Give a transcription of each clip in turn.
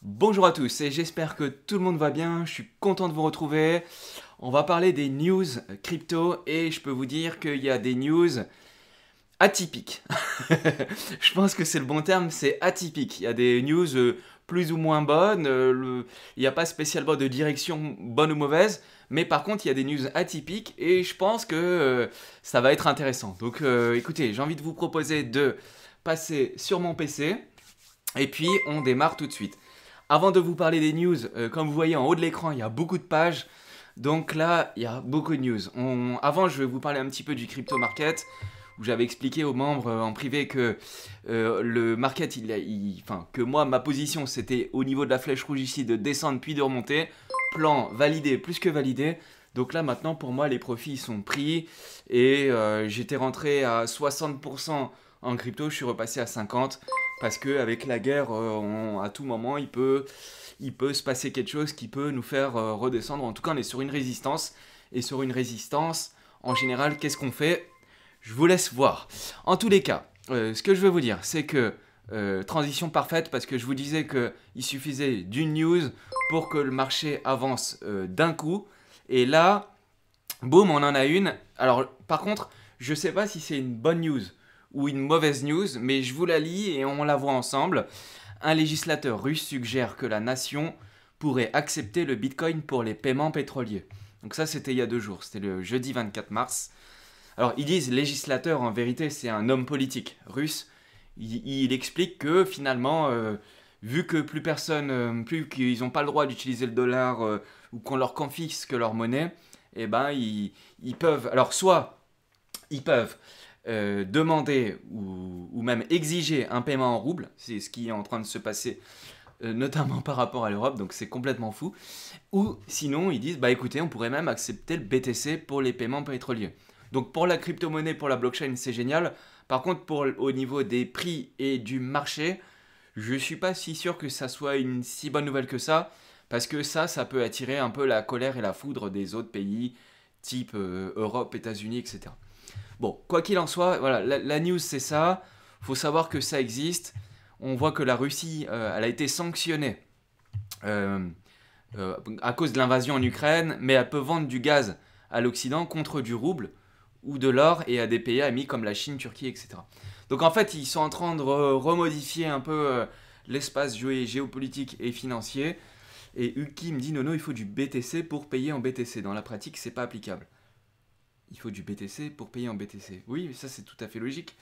Bonjour à tous et j'espère que tout le monde va bien, je suis content de vous retrouver. On va parler des news crypto et je peux vous dire qu'il y a des news atypiques. Je pense que c'est le bon terme, c'est atypique. Il y a des news plus ou moins bonnes, il n'y a pas spécialement de direction bonne ou mauvaise, mais par contre il y a des news atypiques et je pense que ça va être intéressant. Donc écoutez, j'ai envie de vous proposer de passer sur mon PC et puis on démarre tout de suite. Avant de vous parler des news, comme vous voyez en haut de l'écran, il y a beaucoup de pages. Donc là, il y a beaucoup de news. Avant, je vais vous parler un petit peu du crypto market, où j'avais expliqué aux membres en privé que le market, enfin, que moi, ma position, c'était au niveau de la flèche rouge ici, de descendre puis de remonter. Plan validé, plus que validé. Donc là, maintenant, pour moi, les profits sont pris. Et j'étais rentré à 60% en crypto, je suis repassé à 50%. Parce qu'avec la guerre, à tout moment, il peut se passer quelque chose qui peut nous faire redescendre. En tout cas, on est sur une résistance. Et sur une résistance, en général, qu'est-ce qu'on fait? Je vous laisse voir. En tous les cas, ce que je veux vous dire, c'est que transition parfaite, parce que je vous disais qu'il suffisait d'une news pour que le marché avance d'un coup. Et là, boum, on en a une. Alors, par contre, je ne sais pas si c'est une bonne news ou une mauvaise news, mais je vous la lis et on la voit ensemble. Un législateur russe suggère que la nation pourrait accepter le Bitcoin pour les paiements pétroliers. Donc ça, c'était il y a 2 jours, c'était le jeudi 24 mars. Alors, ils disent législateur, en vérité, c'est un homme politique russe. Il explique que finalement, vu que plus personne, plus qu'ils n'ont pas le droit d'utiliser le dollar ou qu'on leur confisque leur monnaie, eh ben, ils peuvent. Alors, soit ils peuvent demander ou même exiger un paiement en rouble, c'est ce qui est en train de se passer notamment par rapport à l'Europe, donc c'est complètement fou. Ou sinon, ils disent, bah écoutez, on pourrait même accepter le BTC pour les paiements pétroliers. Donc pour la crypto-monnaie, pour la blockchain, c'est génial. Par contre, au niveau des prix et du marché, je ne suis pas si sûr que ça soit une si bonne nouvelle que ça, parce que ça peut attirer un peu la colère et la foudre des autres pays, type Europe, États-Unis, etc. Bon, quoi qu'il en soit, voilà, la news c'est ça. Faut savoir que ça existe. On voit que la Russie, elle a été sanctionnée euh, à cause de l'invasion en Ukraine, mais elle peut vendre du gaz à l'Occident contre du rouble ou de l'or et à des pays amis comme la Chine, Turquie, etc. Donc en fait, ils sont en train de remodifier un peu l'espace géopolitique et financier. Et Uki me dit non, non, il faut du BTC pour payer en BTC. Dans la pratique, c'est pas applicable. Il faut du BTC pour payer en BTC. Oui, mais ça c'est tout à fait logique.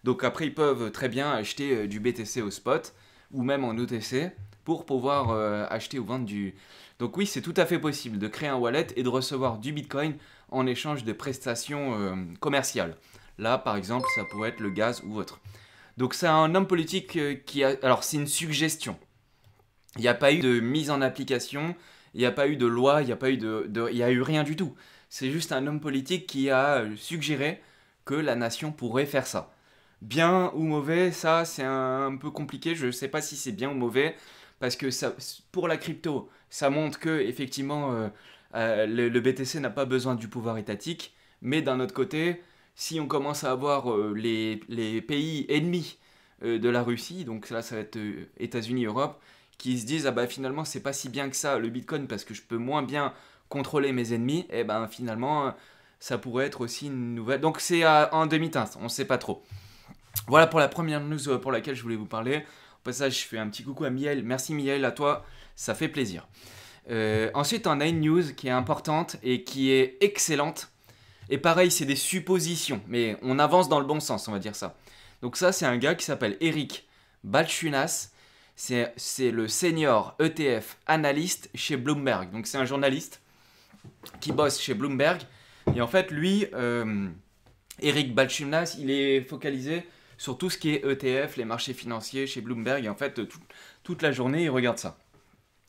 Donc après, ils peuvent très bien acheter du BTC au spot ou même en OTC pour pouvoir acheter ou vendre du... Donc oui, c'est tout à fait possible de créer un wallet et de recevoir du Bitcoin en échange de prestations commerciales. Là, par exemple, ça pourrait être le gaz ou autre. Donc c'est un homme politique qui a... Alors c'est une suggestion. Il n'y a pas eu de mise en application, il n'y a pas eu de loi, il n'y a pas eu il y a eu rien du tout. C'est juste un homme politique qui a suggéré que la nation pourrait faire ça. Bien ou mauvais, ça c'est un peu compliqué, je ne sais pas si c'est bien ou mauvais, parce que ça, pour la crypto, ça montre que effectivement le BTC n'a pas besoin du pouvoir étatique, mais d'un autre côté, si on commence à avoir les pays ennemis de la Russie, donc là ça va être États-Unis, Europe, qui se disent ah bah finalement c'est pas si bien que ça le Bitcoin parce que je peux moins bien contrôler mes ennemis, et ben finalement ça pourrait être aussi une nouvelle. Donc c'est en demi-teinte, on sait pas trop. Voilà pour la première news pour laquelle je voulais vous parler. Au passage, je fais un petit coucou à Miel. Merci Miel, à toi, ça fait plaisir. Ensuite, on a une news qui est importante et qui est excellente. Et pareil, c'est des suppositions, mais on avance dans le bon sens, on va dire ça. Donc ça, c'est un gars qui s'appelle Eric Balchunas. C'est le senior ETF analyste chez Bloomberg. Donc c'est un journaliste qui bosse chez Bloomberg. Et en fait, lui, Eric Balchunas, il est focalisé sur tout ce qui est ETF, les marchés financiers chez Bloomberg. Et en fait, toute la journée, il regarde ça.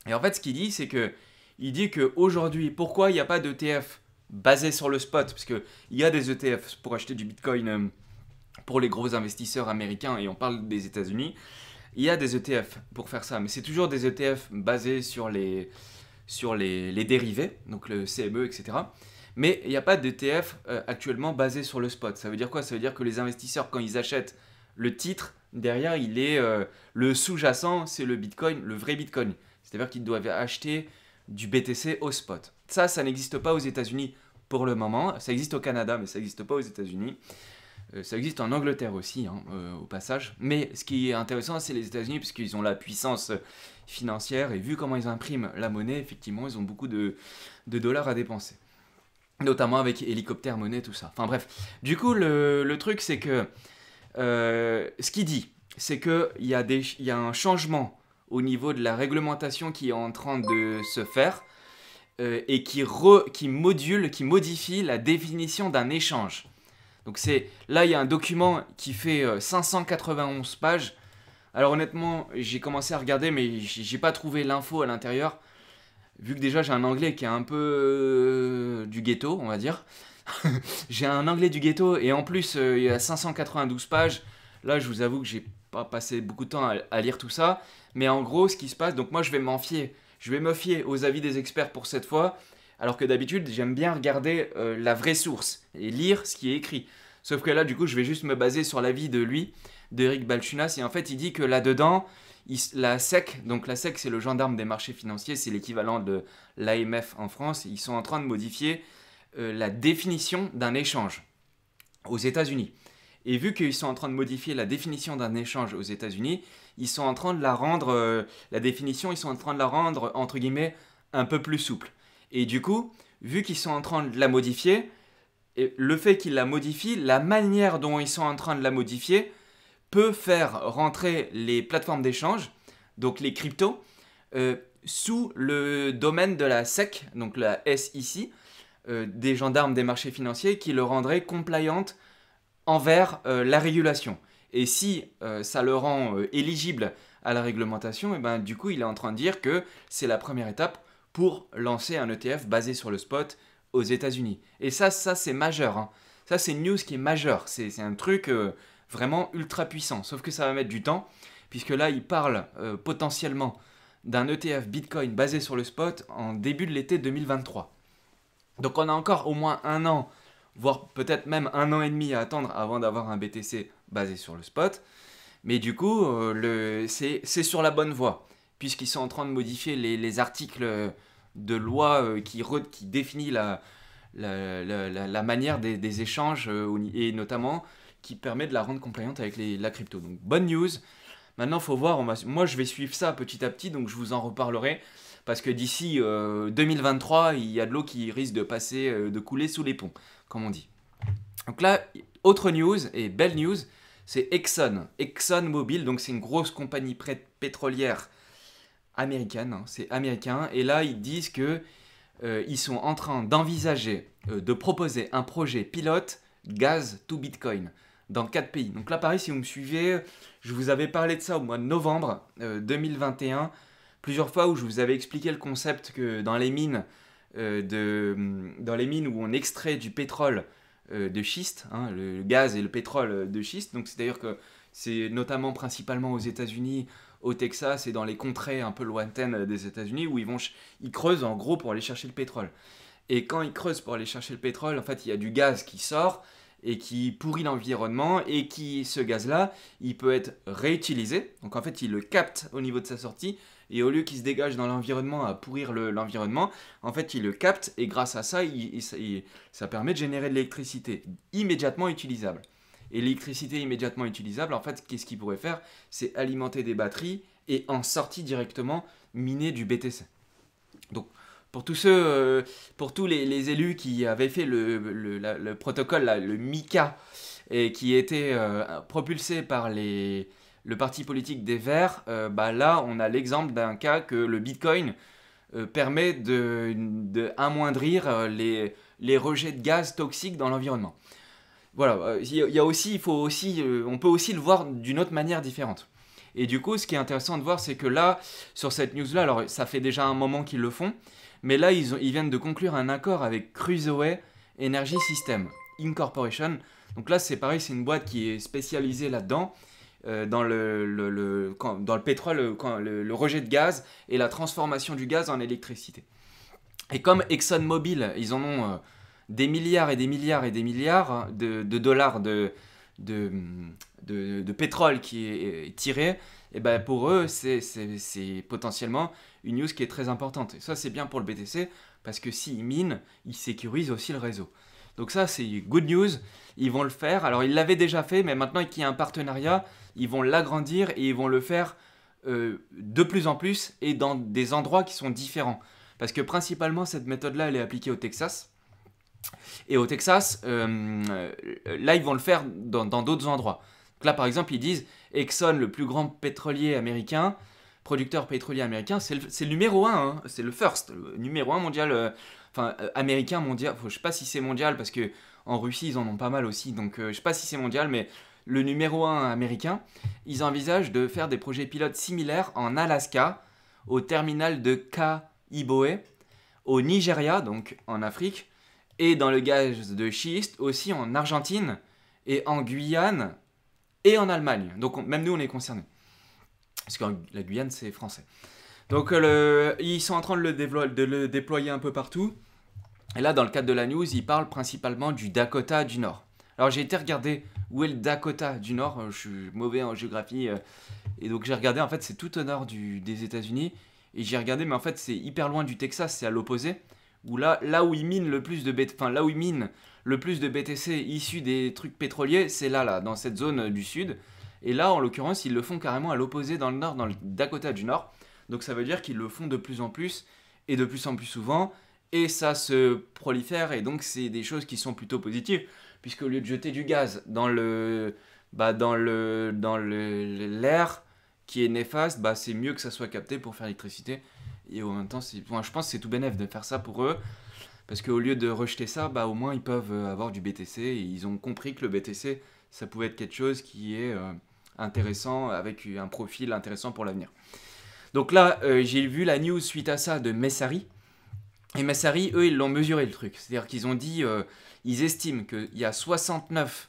Et en fait, ce qu'il dit, c'est que il dit qu'aujourd'hui, pourquoi il n'y a pas d'ETF basé sur le spot? Parce qu'il y a des ETF pour acheter du Bitcoin pour les gros investisseurs américains, et on parle des États-Unis. Il y a des ETF pour faire ça, mais c'est toujours des ETF basés sur les dérivés, donc le CME, etc. Mais il n'y a pas d'ETF actuellement basé sur le spot. Ça veut dire quoi? Ça veut dire que les investisseurs, quand ils achètent le titre, derrière, il est le sous-jacent, c'est le Bitcoin, le vrai Bitcoin. C'est-à-dire qu'ils doivent acheter du BTC au spot. Ça n'existe pas aux États-Unis pour le moment. Ça existe au Canada, mais ça n'existe pas aux États-Unis. Ça existe en Angleterre aussi, hein, au passage. Mais ce qui est intéressant, c'est les États-Unis, puisqu'ils ont la puissance financière, et vu comment ils impriment la monnaie, effectivement, ils ont beaucoup de dollars à dépenser. Notamment avec hélicoptère monnaie, tout ça. Enfin bref. Du coup, le truc, c'est que ce qu'il dit, c'est qu'il y a un changement au niveau de la réglementation qui est en train de se faire et qui modifie la définition d'un échange. Donc là, il y a un document qui fait 591 pages. Alors honnêtement, j'ai commencé à regarder, mais j'ai pas trouvé l'info à l'intérieur. Vu que déjà j'ai un anglais qui est un peu du ghetto, on va dire. J'ai un anglais du ghetto et en plus il y a 592 pages. Là, je vous avoue que j'ai pas passé beaucoup de temps à lire tout ça. Mais en gros, ce qui se passe, donc moi je vais m'en fier. Je vais me fier aux avis des experts pour cette fois. Alors que d'habitude, j'aime bien regarder la vraie source et lire ce qui est écrit. Sauf que là, du coup, je vais juste me baser sur l'avis de lui, d'Eric Balchunas. Et en fait, il dit que là-dedans, la SEC, donc la SEC, c'est le gendarme des marchés financiers, c'est l'équivalent de l'AMF en France. Ils sont en train de modifier la définition d'un échange aux États-Unis. Et vu qu'ils sont en train de modifier la définition d'un échange aux États-Unis, ils sont en train de la rendre, la définition, ils sont en train de la rendre, entre guillemets, un peu plus souple. Et du coup, vu qu'ils sont en train de la modifier, et le fait qu'ils la modifient, la manière dont ils sont en train de la modifier, peut faire rentrer les plateformes d'échange, donc les cryptos, sous le domaine de la SEC, donc la SEC, des gendarmes des marchés financiers, qui le rendraient compliant envers la régulation. Et si ça le rend éligible à la réglementation, et ben, du coup, il est en train de dire que c'est la première étape pour lancer un ETF basé sur le spot aux États-Unis. Et ça c'est majeur. Hein. Ça, c'est une news qui est majeure. C'est un truc vraiment ultra puissant. Sauf que ça va mettre du temps, puisque là, il parle potentiellement d'un ETF Bitcoin basé sur le spot en début de l'été 2023. Donc on a encore au moins un an, voire peut-être même un an et demi à attendre avant d'avoir un BTC basé sur le spot. Mais du coup, c'est sur la bonne voie, puisqu'ils sont en train de modifier les articles de loi qui définit la manière des échanges et notamment qui permet de la rendre compliante avec la crypto. Donc bonne news. Maintenant, il faut voir, moi je vais suivre ça petit à petit, donc je vous en reparlerai. Parce que d'ici 2023, il y a de l'eau qui risque de passer, de couler sous les ponts, comme on dit. Donc là, autre news, et belle news, c'est ExxonMobil, donc c'est une grosse compagnie pétrolière américaine, hein, c'est américain. Et là, ils disent que ils sont en train d'envisager de proposer un projet pilote gaz to Bitcoin dans 4 pays. Donc là, pareil, si vous me suivez, je vous avais parlé de ça au mois de novembre 2021, plusieurs fois où je vous avais expliqué le concept que dans les mines, dans les mines où on extrait du pétrole de schiste, hein, le gaz et le pétrole de schiste, donc c'est-à-dire que c'est notamment principalement aux États-Unis, au Texas et dans les contrées un peu lointaines des États-Unis où ils creusent en gros pour aller chercher le pétrole. Et quand ils creusent pour aller chercher le pétrole, en fait, il y a du gaz qui sort et qui pourrit l'environnement et ce gaz-là, il peut être réutilisé. Donc en fait, il le capte au niveau de sa sortie et au lieu qu'il se dégage dans l'environnement à pourrir l'environnement, en fait, il le capte et grâce à ça, ça permet de générer de l'électricité immédiatement utilisable. Et l'électricité immédiatement utilisable, en fait, qu'est-ce qu'il pourrait faire? C'est alimenter des batteries et en sortie directement miner du BTC. Donc, pour tous les élus qui avaient fait le protocole, là, le MiCA, et qui était propulsé par le parti politique des Verts, là, on a l'exemple d'un cas que le Bitcoin permet d'amoindrir les rejets de gaz toxiques dans l'environnement. Voilà, on peut aussi le voir d'une autre manière différente. Et du coup, ce qui est intéressant de voir, c'est que là, sur cette news-là, alors ça fait déjà un moment qu'ils le font, mais là, ils viennent de conclure un accord avec Crusoe Energy System Incorporation. Donc là, c'est pareil, c'est une boîte qui est spécialisée là-dedans, dans le pétrole, le rejet de gaz et la transformation du gaz en électricité. Et comme ExxonMobil, ils en ont des milliards et des milliards et des milliards de dollars de de pétrole qui est tiré, et ben pour eux, c'est potentiellement une news qui est très importante. Et ça, c'est bien pour le BTC, parce que s'ils minent, ils sécurisent aussi le réseau. Donc ça, c'est good news, ils vont le faire. Alors, ils l'avaient déjà fait, mais maintenant qu'il y a un partenariat, ils vont l'agrandir et ils vont le faire de plus en plus et dans des endroits qui sont différents. Parce que principalement, cette méthode-là, elle est appliquée au Texas. Et au Texas, là, ils vont le faire dans d'autres endroits. Donc là, par exemple, ils disent Exxon, le plus grand pétrolier américain, producteur pétrolier américain, c'est le numéro 1, hein, c'est le first, le numéro 1 mondial, américain mondial. Je ne sais pas si c'est mondial parce que en Russie, ils en ont pas mal aussi. Donc, je ne sais pas si c'est mondial, mais le numéro 1 américain, ils envisagent de faire des projets pilotes similaires en Alaska, au terminal de Kaiboe, au Nigeria, donc en Afrique, et dans le gaz de schiste aussi en Argentine et en Guyane et en Allemagne. Donc même nous on est concernés. Parce que la Guyane c'est français. Donc ils sont en train de le déployer un peu partout. Et là dans le cadre de la news, ils parlent principalement du Dakota du Nord. Alors j'ai été regarder où est le Dakota du Nord. Je suis mauvais en géographie. Et donc j'ai regardé, en fait c'est tout au nord des États-Unis. Et j'ai regardé, mais en fait c'est hyper loin du Texas, c'est à l'opposé. Où là où ils minent le plus de là où ils minent le plus de BTC issus des trucs pétroliers, c'est là, dans cette zone du sud. Et là, en l'occurrence, ils le font carrément à l'opposé dans le nord, dans le Dakota du Nord. Donc ça veut dire qu'ils le font de plus en plus et de plus en plus souvent. Et ça se prolifère et donc c'est des choses qui sont plutôt positives. Puisqu'au lieu de jeter du gaz dans l'air qui est néfaste, c'est mieux que ça soit capté pour faire l'électricité. Et en même temps, je pense que c'est tout bénef de faire ça pour eux. Parce qu'au lieu de rejeter ça, au moins ils peuvent avoir du BTC. Et ils ont compris que le BTC, ça pouvait être quelque chose qui est intéressant, avec un profil intéressant pour l'avenir. Donc là, j'ai vu la news suite à ça de Messari. Et Messari, eux, ils l'ont mesuré le truc. C'est-à-dire qu'ils ont dit, ils estiment qu'il y a 69...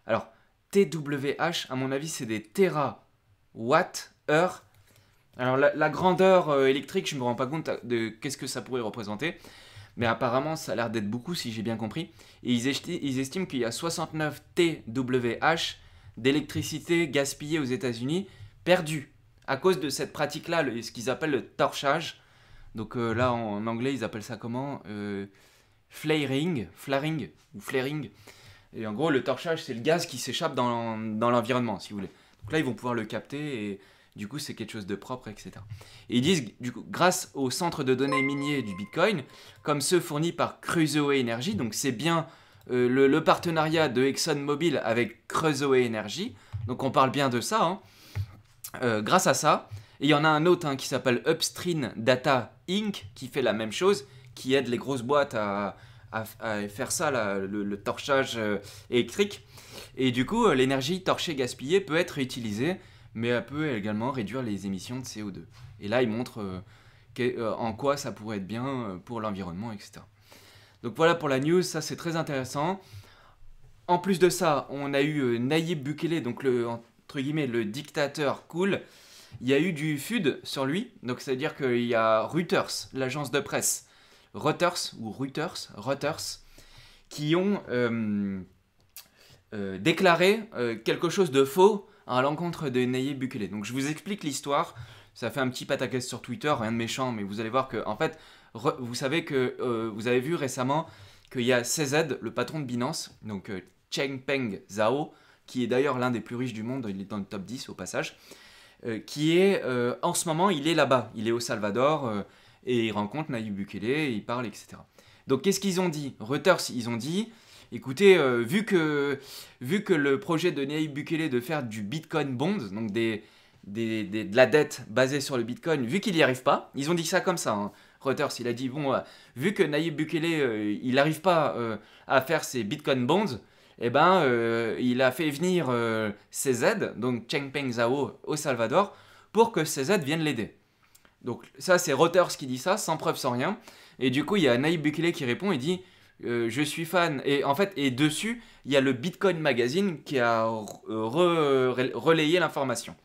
Alors, TWH, à mon avis, c'est des térawatts-heure. Alors la grandeur électrique, je ne me rends pas compte de qu'est-ce que ça pourrait représenter. Mais apparemment, ça a l'air d'être beaucoup, si j'ai bien compris. Et ils estiment qu'il y a 69 TWH d'électricité gaspillée aux États-Unis, perdue, à cause de cette pratique-là, ce qu'ils appellent le torchage. Donc là, en anglais, ils appellent ça comment flaring. Et en gros, le torchage, c'est le gaz qui s'échappe dans l'environnement, si vous voulez. Donc là, ils vont pouvoir le capter et du coup, c'est quelque chose de propre, etc. Et ils disent, du coup, grâce au centre de données minier du Bitcoin, comme ceux fournis par Crusoe Energy, donc c'est bien le partenariat de ExxonMobil avec Crusoe Energy, donc on parle bien de ça, grâce à ça. Et il y en a un autre qui s'appelle Upstream Data Inc., qui fait la même chose, qui aide les grosses boîtes à faire ça, le torchage électrique. Et du coup, l'énergie torchée gaspillée peut être utilisée, mais elle peut également réduire les émissions de CO2. Et là, ils montrent en quoi ça pourrait être bien pour l'environnement, etc. Donc voilà pour la news, ça c'est très intéressant. En plus de ça, on a eu Nayib Bukele, donc entre guillemets le dictateur cool. Il y a eu du FUD sur lui, donc ça veut dire qu'il y a Reuters, l'agence de presse, Reuters, qui ont déclaré quelque chose de faux à l'encontre de Nayib Bukele. Donc je vous explique l'histoire, ça fait un petit pataquès sur Twitter, rien de méchant, mais vous allez voir que, en fait, vous savez que vous avez vu récemment qu'il y a CZ, le patron de Binance, donc Changpeng Zhao, qui est d'ailleurs l'un des plus riches du monde, il est dans le top 10 au passage, qui est, en ce moment, il est là-bas, il est au Salvador, et il rencontre Nayib Bukele, il parle, etc. Donc qu'est-ce qu'ils ont dit? Reuters, ils ont dit, écoutez, vu que le projet de Nayib Bukele de faire du Bitcoin Bond, donc de la dette basée sur le Bitcoin, vu qu'il n'y arrive pas, ils ont dit ça comme ça, Reuters, il a dit, bon, vu que Nayib Bukele, il n'arrive pas à faire ses Bitcoin Bonds, eh ben, il a fait venir CZ, donc Changpeng Zhao, au Salvador, pour que CZ vienne l'aider. Donc ça, c'est Reuters qui dit ça, sans preuve, sans rien. Et du coup, il y a Nayib Bukele qui répond et dit je suis fan. Et en fait, et dessus, il y a le Bitcoin Magazine qui a relayé l'information.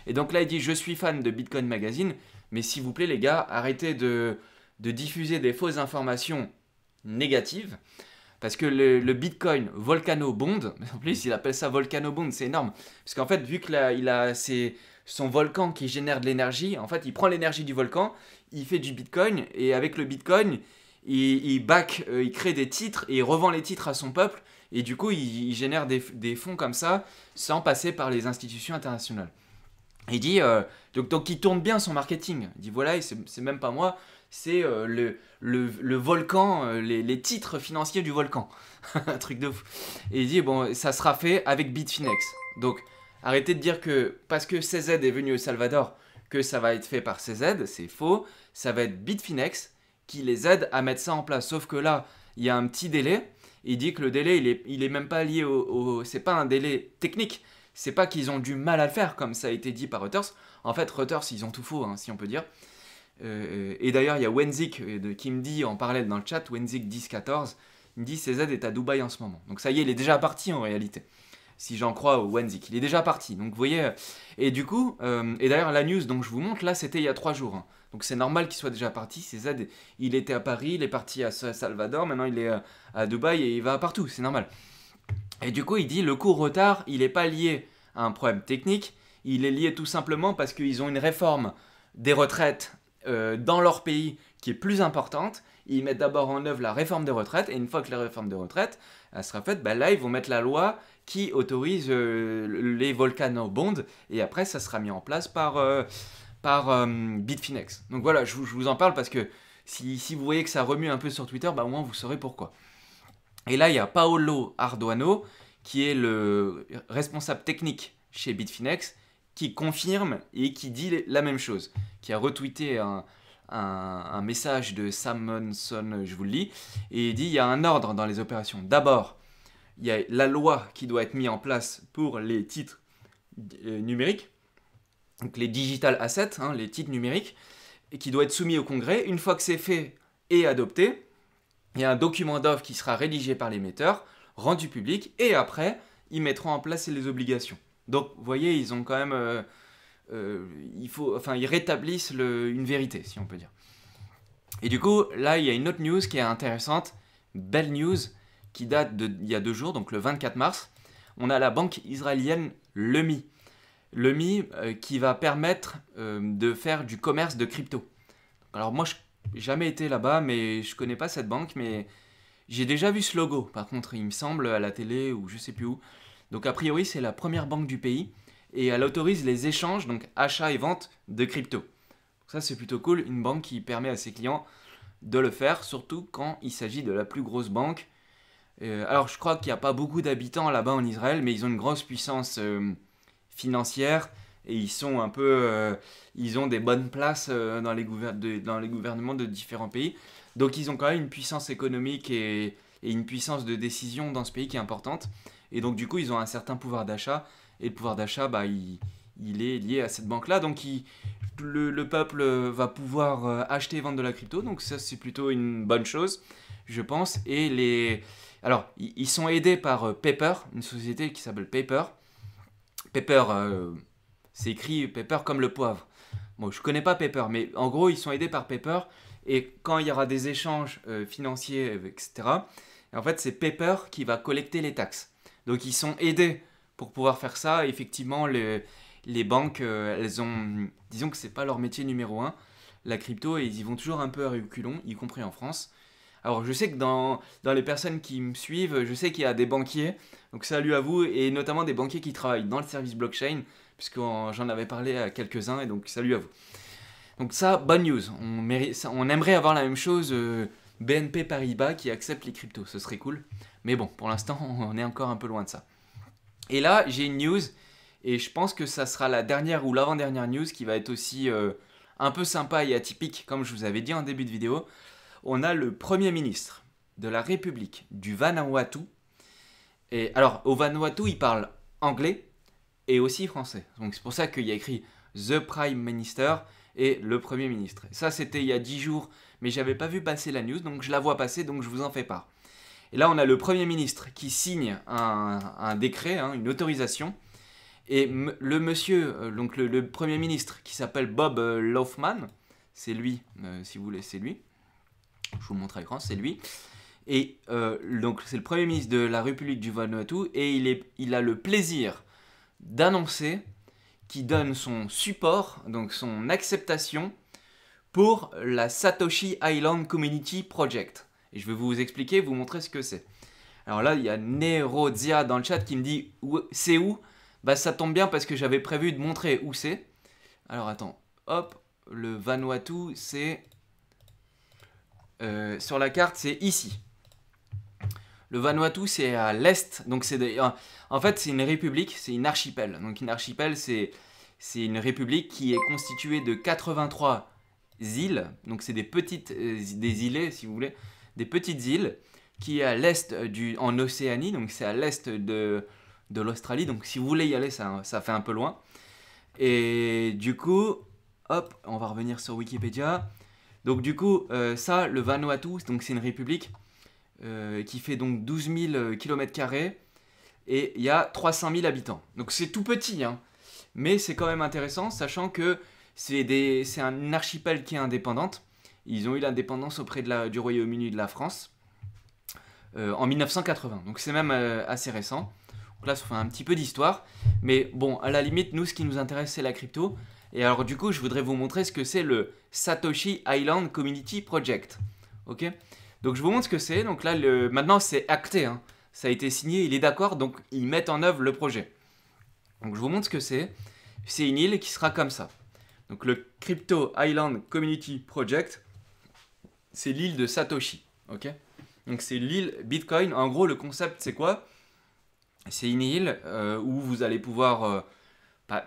Et donc là, il dit je suis fan de Bitcoin Magazine, mais s'il vous plaît, les gars, arrêtez de diffuser des fausses informations négatives. Parce que le Bitcoin Volcano Bond, en plus il appelle ça Volcano Bond, c'est énorme. Parce qu'en fait, vu que là, il a son volcan qui génère de l'énergie, en fait, il prend l'énergie du volcan, il fait du Bitcoin, et avec le Bitcoin, il crée des titres, et il revend les titres à son peuple, et du coup, il génère des fonds comme ça, sans passer par les institutions internationales. Il dit, donc il tourne bien son marketing. Il dit voilà, et c'est même pas moi, c'est le volcan, les titres financiers du volcan. Un truc de fou. Et il dit bon, ça sera fait avec Bitfinex. Donc arrêtez de dire que parce que CZ est venu au Salvador, que ça va être fait par CZ, c'est faux. Ça va être Bitfinex qui les aide à mettre ça en place. Sauf que là, il y a un petit délai. Il dit que le délai, il est même pas lié c'est pas un délai technique. C'est pas qu'ils ont du mal à le faire, comme ça a été dit par Reuters. En fait, Reuters, ils ont tout faux, hein, si on peut dire. Et d'ailleurs, il y a Wenzik qui me dit en parallèle dans le chat, Wenzik 1014, il me dit CZ est à Dubaï en ce moment. Donc ça y est, il est déjà parti en réalité. Si j'en crois au Wenzik, il est déjà parti. Donc vous voyez, et du coup, et d'ailleurs la news dont je vous montre là, c'était il y a 3 jours. Hein. Donc c'est normal qu'il soit déjà parti. CZ, il était à Paris, il est parti à Salvador, maintenant il est à Dubaï et il va partout, c'est normal. Et du coup, il dit le court retard, il n'est pas lié à un problème technique, il est lié tout simplement parce qu'ils ont une réforme des retraites dans leur pays qui est plus importante. Ils mettent d'abord en œuvre la réforme des retraites, et une fois que la réforme des retraites elle sera faite, là ils vont mettre la loi qui autorise les volcano bonds, et après ça sera mis en place par Bitfinex. Donc voilà, je vous en parle parce que si vous voyez que ça remue un peu sur Twitter, au moins vous saurez pourquoi. Et là, il y a Paolo Arduano, qui est le responsable technique chez Bitfinex, qui confirme et qui dit la même chose, qui a retweeté un message de Samonson, je vous le lis, et il dit il y a un ordre dans les opérations. D'abord, il y a la loi qui doit être mise en place pour les titres numériques, donc les digital assets, hein, les titres numériques, et qui doit être soumis au Congrès. Une fois que c'est fait et adopté, il y a un document d'offre qui sera rédigé par l'émetteur, rendu public, et après, ils mettront en place les obligations. Donc, vous voyez, ils ont quand même... ils rétablissent une vérité, si on peut dire. Et du coup, là, il y a une autre news qui est intéressante, belle news, qui date d'il y a 2 jours, donc le 24 mars. On a la banque israélienne Leumi. Leumi qui va permettre de faire du commerce de crypto. Alors moi, je n'ai jamais été là-bas, mais je ne connais pas cette banque, mais j'ai déjà vu ce logo, par contre, il me semble, à la télé ou je ne sais plus où. Donc a priori, c'est la première banque du pays, et elle autorise les échanges, donc achat et vente de crypto. Ça, c'est plutôt cool, une banque qui permet à ses clients de le faire, surtout quand il s'agit de la plus grosse banque. Alors, je crois qu'il n'y a pas beaucoup d'habitants là-bas en Israël, mais ils ont une grosse puissance financière, et ils sont un peu... ils ont des bonnes places dans les gouvernements de différents pays. Donc, ils ont quand même une puissance économique et une puissance de décision dans ce pays qui est importante. Et donc, du coup, ils ont un certain pouvoir d'achat. Et le pouvoir d'achat, il est lié à cette banque-là. Donc, le peuple va pouvoir acheter et vendre de la crypto. Donc, ça, c'est plutôt une bonne chose, je pense. Et alors, ils sont aidés par Paper, une société qui s'appelle Paper. Paper, c'est écrit Paper comme le poivre. Bon, je connais pas Paper, mais en gros, ils sont aidés par Paper. Et quand il y aura des échanges financiers, etc., et en fait, c'est Paper qui va collecter les taxes. Donc, ils sont aidés pour pouvoir faire ça. Effectivement, les banques, elles ont... Disons que c'est pas leur métier numéro 1, la crypto, et ils y vont toujours un peu à reculons, y compris en France. Alors, je sais que dans les personnes qui me suivent, je sais qu'il y a des banquiers, donc salut à vous, et notamment des banquiers qui travaillent dans le service blockchain, puisque j'en avais parlé à quelques-uns, et donc salut à vous. Donc ça, bonne news. On aimerait avoir la même chose, BNP Paribas qui accepte les cryptos, ce serait cool. Mais bon, pour l'instant, on est encore un peu loin de ça. Et là, j'ai une news, et je pense que ça sera la dernière ou l'avant-dernière news qui va être aussi un peu sympa et atypique, comme je vous avais dit en début de vidéo. On a le Premier ministre de la République du Vanuatu. Et alors, au Vanuatu, il parle anglais et aussi français. Donc c'est pour ça qu'il y a écrit The Prime Minister et le Premier ministre. Et ça, c'était il y a 10 jours, mais j'avais pas vu passer la news, donc je la vois passer, donc je vous en fais part. Et là, on a le Premier ministre qui signe un décret, une autorisation. Et le monsieur, donc le Premier ministre, qui s'appelle Bob Loughman, c'est lui, si vous voulez, c'est lui. Je vous montre à l'écran, c'est lui. Et donc c'est le Premier ministre de la République du Vanuatu et il a le plaisir d'annoncer qu'il donne son support, donc son acceptation pour la Satoshi Island Community Project. Et je vais vous expliquer, vous montrer ce que c'est. Alors là, il y a Nerozia dans le chat qui me dit c'est où? Bah ça tombe bien parce que j'avais prévu de montrer où c'est. Alors attends, hop, le Vanuatu c'est... sur la carte c'est ici. Le Vanuatu c'est à l'est, donc en fait c'est une république, c'est une archipel. Donc une archipel c'est une république qui est constituée de 83 îles, donc c'est des petites, des îlets si vous voulez, des petites îles qui est à l'est en Océanie, donc c'est à l'est de l'Australie, donc si vous voulez y aller ça fait un peu loin. Et du coup, hop, on va revenir sur Wikipédia. Donc du coup, ça, le Vanuatu, donc c'est une république qui fait donc 12 000 km² et il y a 300 000 habitants. Donc c'est tout petit, hein, mais c'est quand même intéressant, sachant que c'est un archipel qui est indépendante. Ils ont eu l'indépendance auprès du Royaume-Uni et de la France en 1980, donc c'est même assez récent. Donc là, ça fait un petit peu d'histoire, mais bon, à la limite, nous, ce qui nous intéresse, c'est la crypto. Et alors, du coup, je voudrais vous montrer ce que c'est le Satoshi Island Community Project. Ok? Donc, je vous montre ce que c'est. Donc là, maintenant, c'est acté, hein. Ça a été signé, il est d'accord, donc ils mettent en œuvre le projet. Donc, je vous montre ce que c'est. C'est une île qui sera comme ça. Donc, le Crypto Island Community Project, c'est l'île de Satoshi. Ok? Donc, c'est l'île Bitcoin. En gros, le concept, c'est quoi? C'est une île où vous allez pouvoir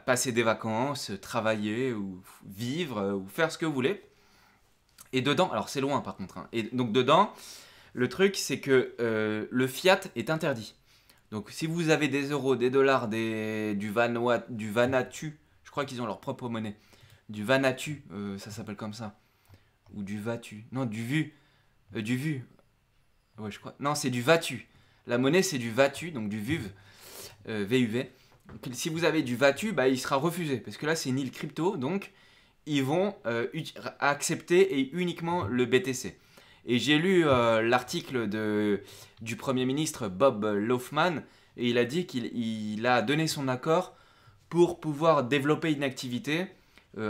passer des vacances, travailler, ou vivre, ou faire ce que vous voulez. Et dedans, alors c'est loin par contre, hein. Et donc dedans, le truc c'est que le fiat est interdit. Donc si vous avez des euros, des dollars, du Vanatu, je crois qu'ils ont leur propre monnaie. Du Vanatu, ça s'appelle comme ça. Ou du Vatu. Non, du Vu. Ouais, je crois. Non, c'est du Vatu. La monnaie, c'est du Vatu, donc du VUV, VUV. Donc, si vous avez du Vatu, bah, il sera refusé. Parce que là, c'est une île crypto, donc ils vont accepter et uniquement le BTC. Et j'ai lu l'article du Premier ministre Bob Loughman, et il a dit qu'il a donné son accord pour pouvoir développer une activité,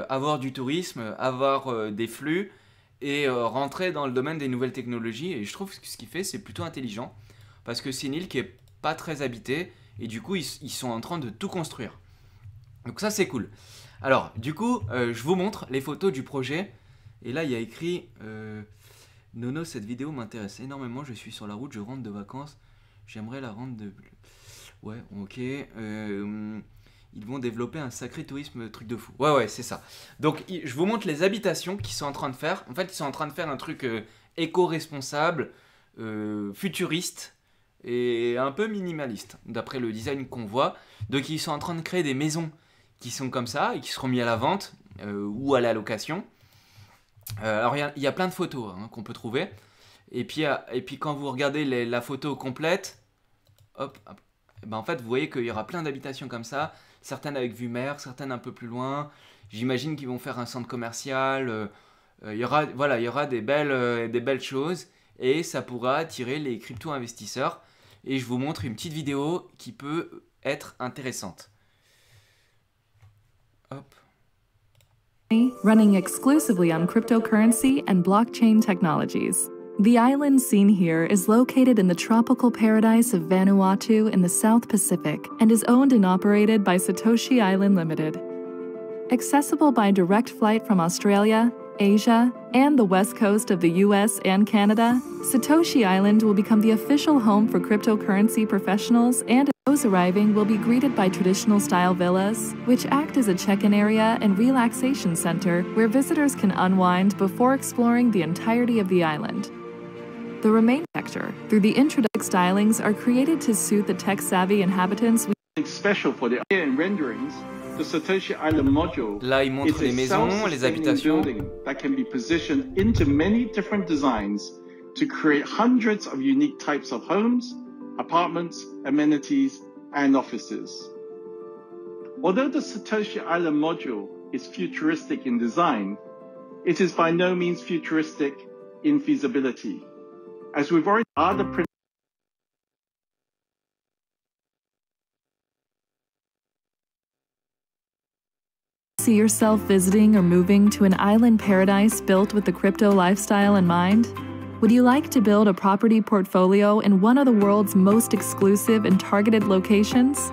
avoir du tourisme, avoir des flux, et rentrer dans le domaine des nouvelles technologies. Et je trouve que ce qu'il fait, c'est plutôt intelligent. Parce que c'est une île qui est pas très habitée et du coup ils sont en train de tout construire. Donc ça c'est cool. Alors du coup je vous montre les photos du projet et là il y a écrit Nono, cette vidéo m'intéresse énormément, je suis sur la route, je rentre de vacances, j'aimerais la rendre de... Ouais, ok. Ils vont développer un sacré tourisme, truc de fou. Ouais, c'est ça. Donc je vous montre les habitations qu'ils sont en train de faire. En fait ils sont en train de faire un truc éco-responsable, futuriste, et un peu minimaliste, d'après le design qu'on voit. Donc ils sont en train de créer des maisons qui sont comme ça, et qui seront mises à la vente, ou à la location. Alors il y a plein de photos hein, qu'on peut trouver. Et puis quand vous regardez la photo complète, hop, ben en fait vous voyez qu'il y aura plein d'habitations comme ça, certaines avec vue mer, certaines un peu plus loin. J'imagine qu'ils vont faire un centre commercial. Il y aura des belles choses, et ça pourra attirer les crypto-investisseurs. Et je vous montre une petite vidéo qui peut être intéressante. Hop. Running exclusively on cryptocurrency and blockchain technologies. The island seen here is located in the tropical paradise of Vanuatu in the South Pacific and is owned and operated by Satoshi Island Limited. Accessible by direct flight from Australia, Asia, and the west coast of the US and Canada, Satoshi Island will become the official home for cryptocurrency professionals, and those arriving will be greeted by traditional-style villas, which act as a check-in area and relaxation center where visitors can unwind before exploring the entirety of the island. The remaining sector, through the introductory stylings, are created to suit the tech-savvy inhabitants. Special for the renderings. The Satoshi Island module Là, il montre les maisons, les habitations. That can be positioned into many different designs to create hundreds of unique types of homes, apartments, amenities, and offices. Although the Satoshi Island module is futuristic in design, it is by no means futuristic in feasibility. As we've already are the See yourself visiting or moving to an island paradise built with the crypto lifestyle in mind? Would you like to build a property portfolio in one of the world's most exclusive and targeted locations?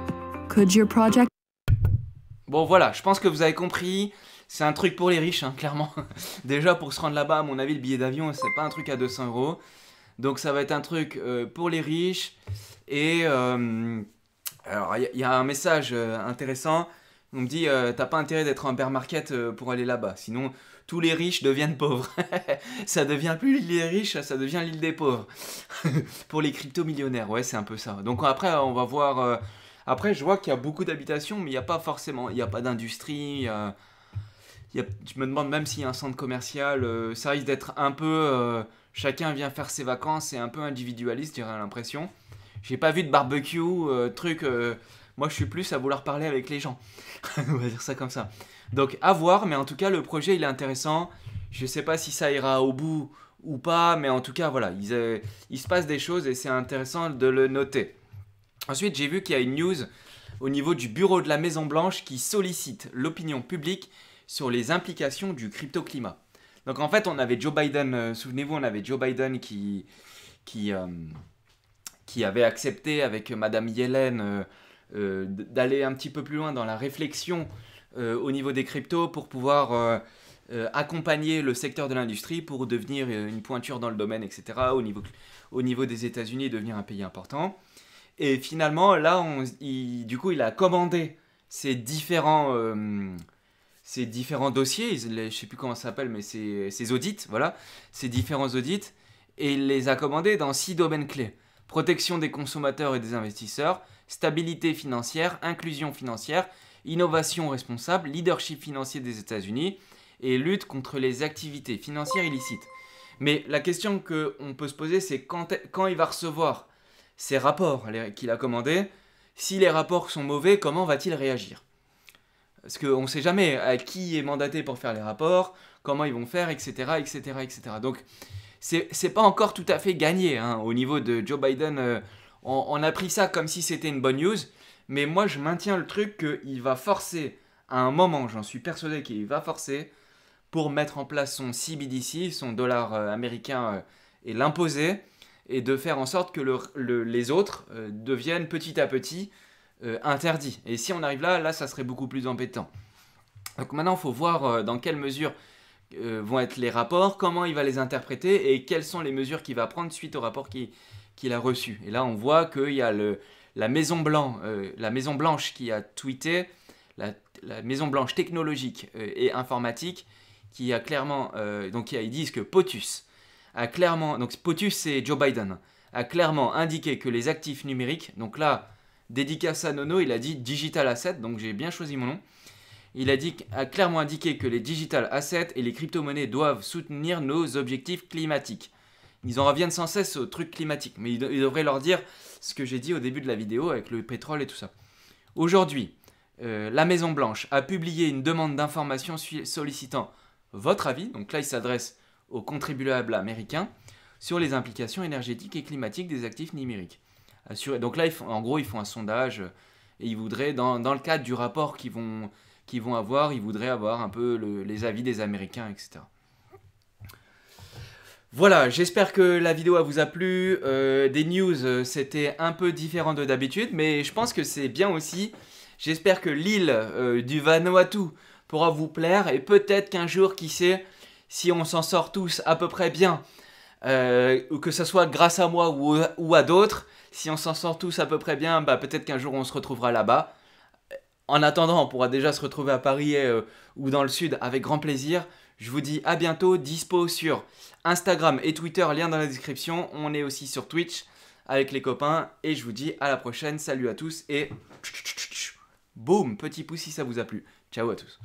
Could your project... Bon voilà, je pense que vous avez compris, c'est un truc pour les riches, hein, clairement. Déjà pour se rendre là-bas, à mon avis, le billet d'avion, c'est pas un truc à 200 €. Donc ça va être un truc pour les riches. Et alors il y a un message intéressant. On me dit, t'as pas intérêt d'être en bear market pour aller là-bas. Sinon, tous les riches deviennent pauvres. Ça devient plus l'île des riches, ça devient l'île des pauvres. Pour les crypto-millionnaires, ouais, c'est un peu ça. Donc après, on va voir... Après, je vois qu'il y a beaucoup d'habitations, mais il n'y a pas forcément... Il n'y a pas d'industrie. Je me demande même s'il y a un centre commercial. Ça risque d'être un peu... chacun vient faire ses vacances, c'est un peu individualiste, j'ai l'impression. J'ai pas vu de barbecue, truc... moi, je suis plus à vouloir parler avec les gens. On va dire ça comme ça. Donc, à voir, mais en tout cas, le projet, il est intéressant. Je sais pas si ça ira au bout ou pas, mais en tout cas, voilà, il se passe des choses et c'est intéressant de le noter. Ensuite, j'ai vu qu'il y a une news au niveau du bureau de la Maison-Blanche qui sollicite l'opinion publique sur les implications du crypto-climat. Donc, en fait, on avait Joe Biden, souvenez-vous, on avait Joe Biden qui avait accepté avec Madame Yellen d'aller un petit peu plus loin dans la réflexion au niveau des cryptos pour pouvoir accompagner le secteur de l'industrie pour devenir une pointure dans le domaine, etc. Au niveau des États-Unis, devenir un pays important. Et finalement, là, du coup, il a commandé ces différents dossiers, je ne sais plus comment ça s'appelle, mais ces audits, voilà, ces différents audits, et il les a commandés dans 6 domaines clés. Protection des consommateurs et des investisseurs, stabilité financière, inclusion financière, innovation responsable, leadership financier des États-Unis et lutte contre les activités financières illicites. Mais la question qu'on peut se poser, c'est quand il va recevoir ces rapports qu'il a commandés, si les rapports sont mauvais, comment va-t-il réagir ? Parce qu'on ne sait jamais à qui est mandaté pour faire les rapports, comment ils vont faire, etc. etc., etc. Donc, c'est pas encore tout à fait gagné hein, au niveau de Joe Biden. On a pris ça comme si c'était une bonne news, mais moi je maintiens le truc qu'il va forcer, à un moment, j'en suis persuadé qu'il va forcer, pour mettre en place son CBDC, son dollar américain, et l'imposer, et de faire en sorte que les autres deviennent petit à petit interdits. Et si on arrive là, ça serait beaucoup plus embêtant. Donc maintenant, il faut voir dans quelle mesure vont être les rapports, comment il va les interpréter, et quelles sont les mesures qu'il va prendre suite au rapport qu'il a reçu. Et là, on voit qu'il y a la Maison Blanche qui a tweeté, la Maison Blanche technologique et informatique, qui a clairement, ils disent que POTUS a clairement, donc POTUS c'est Joe Biden, a clairement indiqué que les actifs numériques, donc là, dédicace à Nono, il a dit Digital Asset, donc j'ai bien choisi mon nom, a clairement indiqué que les Digital Assets et les crypto-monnaies doivent soutenir nos objectifs climatiques. Ils en reviennent sans cesse au truc climatique, mais ils devraient leur dire ce que j'ai dit au début de la vidéo avec le pétrole et tout ça. Aujourd'hui, la Maison Blanche a publié une demande d'information sollicitant votre avis, donc là il s'adresse aux contribuables américains, sur les implications énergétiques et climatiques des actifs numériques. Donc là, en gros, ils font un sondage et ils voudraient, dans le cadre du rapport qu'ils vont avoir, ils voudraient avoir un peu les avis des Américains, etc. Voilà, j'espère que la vidéo vous a plu. Des news, c'était un peu différent de d'habitude, mais je pense que c'est bien aussi. J'espère que l'île du Vanuatu pourra vous plaire et peut-être qu'un jour, qui sait, si on s'en sort tous à peu près bien, que ce soit grâce à moi ou à d'autres, si on s'en sort tous à peu près bien, peut-être qu'un jour on se retrouvera là-bas. En attendant, on pourra déjà se retrouver à Paris ou dans le sud avec grand plaisir. Je vous dis à bientôt, dispo sur Instagram et Twitter, lien dans la description. On est aussi sur Twitch avec les copains et je vous dis à la prochaine. Salut à tous et boum, petit pouce si ça vous a plu. Ciao à tous.